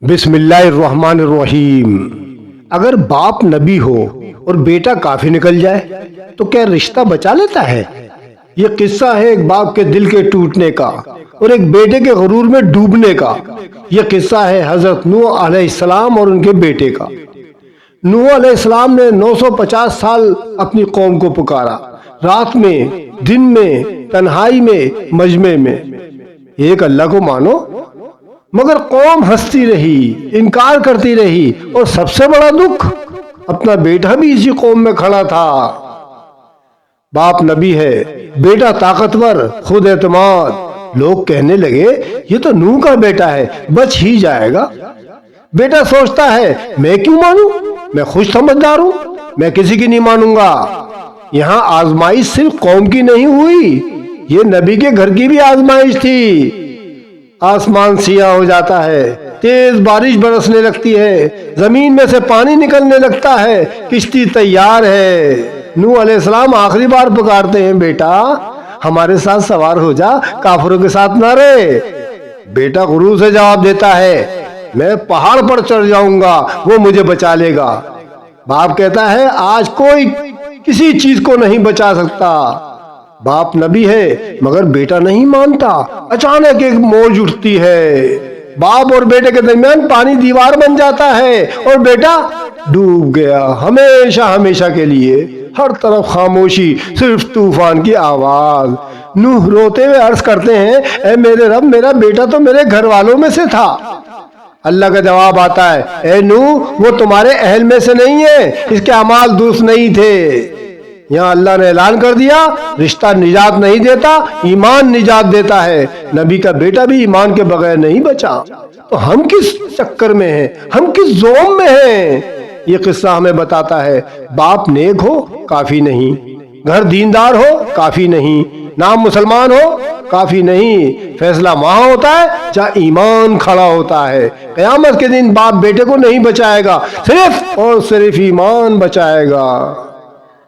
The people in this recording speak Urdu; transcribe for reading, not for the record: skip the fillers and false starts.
بسم اللہ الرحمن الرحیم۔ اگر باپ نبی ہو اور بیٹا کافر نکل جائے تو کیا رشتہ بچا لیتا ہے؟ یہ قصہ ہے ایک باپ کے دل کے ٹوٹنے کا اور ایک بیٹے کے غرور میں ڈوبنے کا۔ یہ قصہ ہے حضرت نوح علیہ السلام اور ان کے بیٹے کا۔ نوح علیہ السلام نے 950 سال اپنی قوم کو پکارا، رات میں، دن میں، تنہائی میں، مجمع میں۔ ایک اللہ کو مانو، مگر قوم ہنستی رہی، انکار کرتی رہی، اور سب سے بڑا دکھ اپنا بیٹا بھی اسی قوم میں کھڑا تھا۔ باپ نبی ہے، بیٹا طاقتور، خود اعتماد۔ لوگ کہنے لگے یہ تو نوح کا بیٹا ہے، بچ ہی جائے گا۔ بیٹا سوچتا ہے میں کیوں مانوں، میں خوش سمجھدار ہوں، میں کسی کی نہیں مانوں گا۔ یہاں آزمائش صرف قوم کی نہیں ہوئی، یہ نبی کے گھر کی بھی آزمائش تھی۔ آسمان سیاہ ہو جاتا ہے، تیز بارش برسنے لگتی ہے، زمین میں سے پانی نکلنے لگتا ہے، کشتی تیار ہے۔ نوح علیہ السلام آخری بار پکارتے ہیں، بیٹا ہمارے ساتھ سوار ہو جا، کافروں کے ساتھ نہ رہے۔ بیٹا غرور سے جواب دیتا ہے میں پہاڑ پر چڑھ جاؤں گا، وہ مجھے بچا لے گا۔ باپ کہتا ہے آج کوئی کسی چیز کو نہیں بچا سکتا۔ باپ نبی ہے مگر بیٹا نہیں مانتا۔ اچانک ایک موج اٹھتی ہے، باپ اور بیٹے کے درمیان پانی دیوار بن جاتا ہے اور بیٹا ڈوب گیا ہمیشہ ہمیشہ کے لیے۔ ہر طرف خاموشی، صرف طوفان کی آواز۔ نوح روتے ہوئے عرض کرتے ہیں اے میرے رب، میرا بیٹا تو میرے گھر والوں میں سے تھا۔ اللہ کا جواب آتا ہے اے نوح، وہ تمہارے اہل میں سے نہیں ہے، اس کے اعمال درست نہیں تھے۔ یہاں اللہ نے اعلان کر دیا رشتہ نجات نہیں دیتا، ایمان نجات دیتا ہے۔ نبی کا بیٹا بھی ایمان کے بغیر نہیں بچا۔ تو ہم کس چکر میں ہیں، ہم کس زوم میں ہیں؟ یہ قصہ ہمیں بتاتا ہے باپ نیک ہو کافی نہیں، گھر دیندار ہو کافی نہیں، نام مسلمان ہو کافی نہیں۔ فیصلہ وہاں ہوتا ہے جہاں ایمان کھڑا ہوتا ہے۔ قیامت کے دن باپ بیٹے کو نہیں بچائے گا، صرف اور صرف ایمان بچائے گا۔